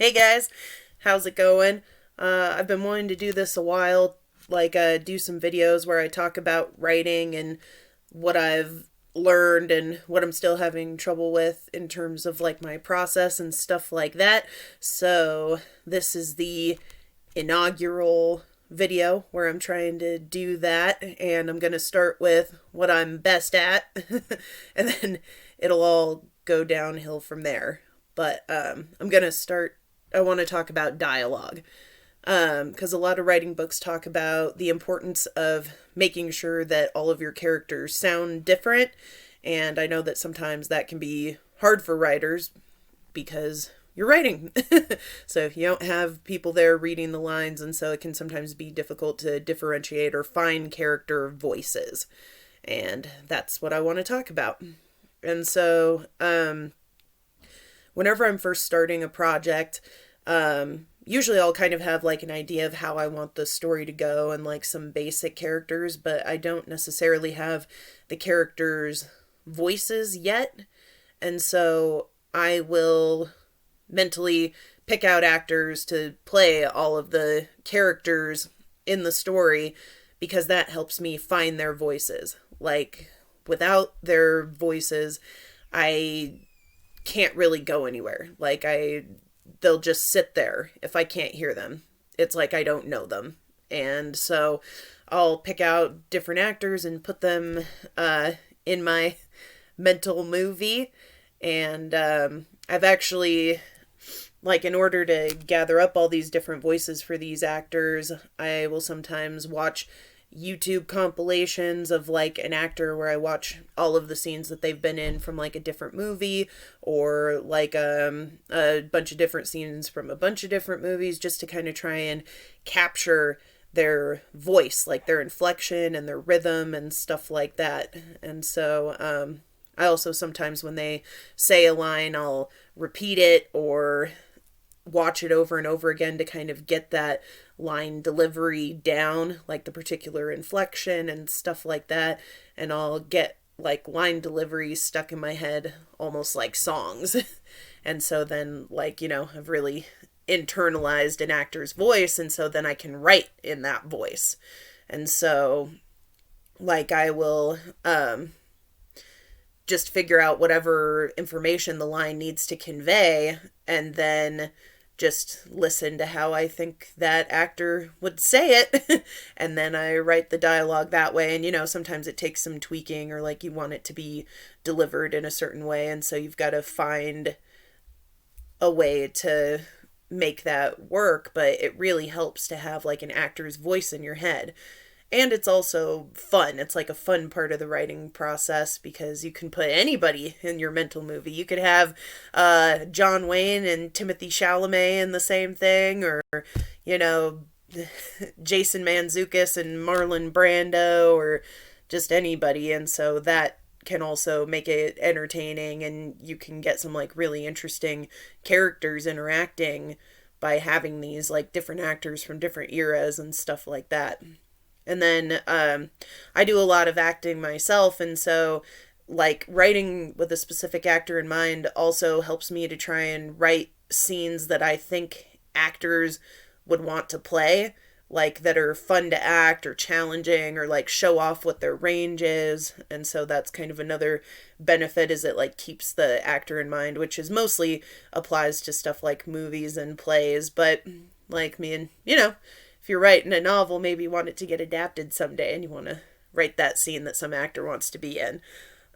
Hey guys, how's it going? I've been wanting to do this a while, do some videos where I talk about writing and what I've learned and what I'm still having trouble with in terms of like my process and stuff like that. So, this is the inaugural video where I'm trying to do that, and I'm going to start with what I'm best at, and then it'll all go downhill from there. But I'm going to start. I want to talk about dialogue because a lot of writing books talk about the importance of making sure that all of your characters sound different. And I know that sometimes that can be hard for writers because you're writing. So you don't have people there reading the lines, and so it can sometimes be difficult to differentiate or find character voices. And that's what I want to talk about. And so, whenever I'm first starting a project, usually I'll kind of have like an idea of how I want the story to go and like some basic characters, but I don't necessarily have the characters' voices yet. And so I will mentally pick out actors to play all of the characters in the story because that helps me find their voices. Like, without their voices, I can't really go anywhere. They'll just sit there if I can't hear them. It's like I don't know them. And so I'll pick out different actors and put them in my mental movie. And I've actually, like, in order to gather up all these different voices for these actors, I will sometimes watch YouTube compilations of like an actor where I watch all of the scenes that they've been in from like a different movie, or like a bunch of different scenes from a bunch of different movies, just to kind of try and capture their voice, like their inflection and their rhythm and stuff like that. And so I also sometimes when they say a line, I'll repeat it or watch it over and over again to kind of get that line delivery down, like the particular inflection and stuff like that. And I'll get like line delivery stuck in my head almost like songs. And so then, like, I've really internalized an actor's voice, and so then I can write in that voice. And so, like, I will just figure out whatever information the line needs to convey, and then just listen to how I think that actor would say it. And then I write the dialogue that way. And, sometimes it takes some tweaking, or like you want it to be delivered in a certain way. And so you've got to find a way to make that work. But it really helps to have like an actor's voice in your head. And it's also fun. It's like a fun part of the writing process because you can put anybody in your mental movie. You could have John Wayne and Timothy Chalamet in the same thing, or, Jason Mantzoukas and Marlon Brando, or just anybody. And so that can also make it entertaining, and you can get some like really interesting characters interacting by having these like different actors from different eras and stuff like that. And then I do a lot of acting myself, and so like writing with a specific actor in mind also helps me to try and write scenes that I think actors would want to play, like that are fun to act or challenging, or like show off what their range is. And so that's kind of another benefit, is it like keeps the actor in mind, which is mostly applies to stuff like movies and plays. But like me, and if you're writing a novel, maybe you want it to get adapted someday and you want to write that scene that some actor wants to be in.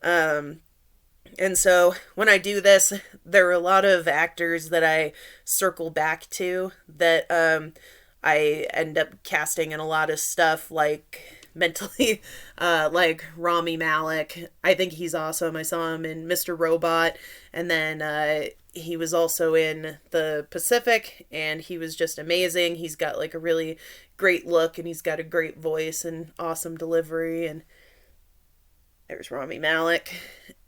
And so when I do this, there are a lot of actors that I circle back to that I end up casting in a lot of stuff, like mentally, like Rami Malek. I think he's awesome. I saw him in Mr. Robot, and then he was also in The Pacific, and he was just amazing. He's got like a really great look, and he's got a great voice and awesome delivery. And there's Rami Malek.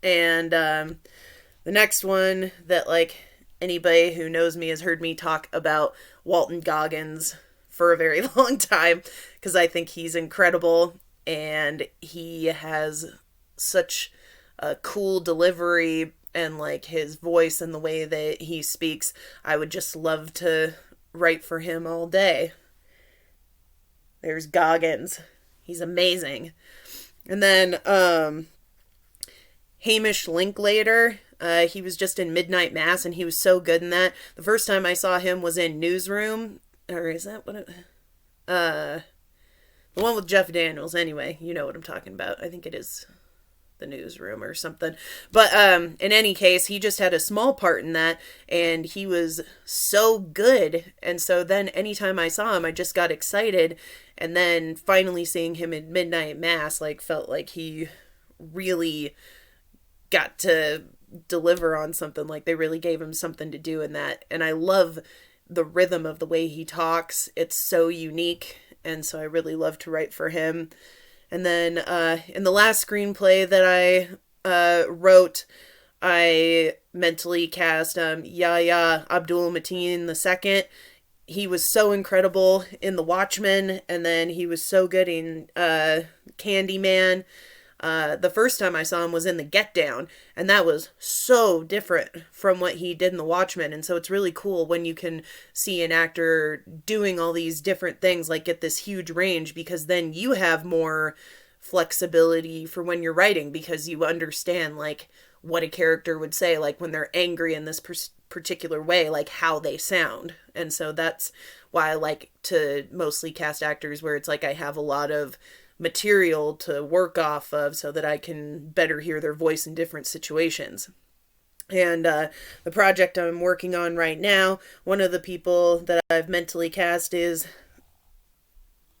And the next one that like anybody who knows me has heard me talk about, Walton Goggins, for a very long time, because I think he's incredible, and he has such a cool delivery and like his voice and the way that he speaks. I would just love to write for him all day. There's Goggins. He's amazing. And then Hamish Linklater. He was just in Midnight Mass, and he was so good in that. The first time I saw him was in Newsroom, or is that what it? The one with Jeff Daniels. Anyway, you know what I'm talking about. I think it is the Newsroom or something. But in any case, he just had a small part in that, and he was so good. And so then anytime I saw him, I just got excited. And then finally seeing him in Midnight Mass, like, felt like he really got to deliver on something. Like, they really gave him something to do in that. And I love the rhythm of the way he talks. It's so unique, and so I really love to write for him. And then in the last screenplay that I wrote, I mentally cast Yahya Abdul-Mateen II. He was so incredible in The Watchmen, and then he was so good in Candyman. The first time I saw him was in The Get Down, and that was so different from what he did in The Watchmen. And so it's really cool when you can see an actor doing all these different things, like get this huge range, because then you have more flexibility for when you're writing, because you understand like what a character would say, like when they're angry in this particular way, like how they sound. And so that's why I like to mostly cast actors where it's like I have a lot of material to work off of so that I can better hear their voice in different situations. And the project I'm working on right now, one of the people that I've mentally cast is,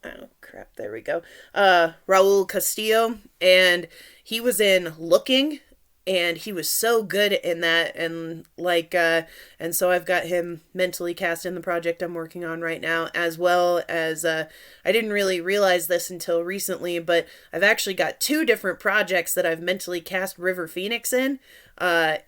oh crap, there we go, Raul Castillo, and he was in Looking, and he was so good in that. And like and so I've got him mentally cast in the project I'm working on right now, as well as I didn't really realize this until recently, but I've actually got two different projects that I've mentally cast River Phoenix in.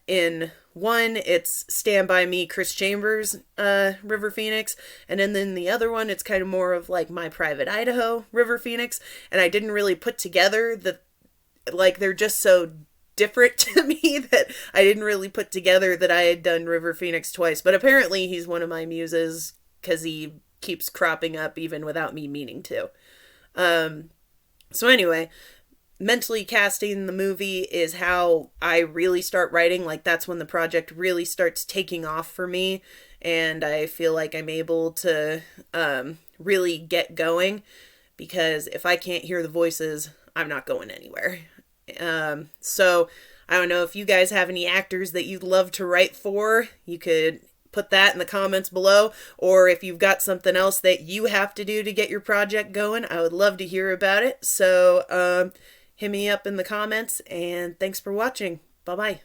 In one, it's Stand By Me, Chris Chambers, River Phoenix, and then the other one, it's kind of more of like My Private Idaho, River Phoenix. And I didn't really put together the, like, they're just so different to me that I didn't really put together that I had done River Phoenix twice. But apparently he's one of my muses, because he keeps cropping up even without me meaning to. So anyway, mentally casting the movie is how I really start writing. Like, that's when the project really starts taking off for me, and I feel like I'm able to really get going, because if I can't hear the voices, I'm not going anywhere. So I don't know if you guys have any actors that you'd love to write for. You could put that in the comments below, or if you've got something else that you have to do to get your project going, I would love to hear about it. So hit me up in the comments, and thanks for watching. Bye bye.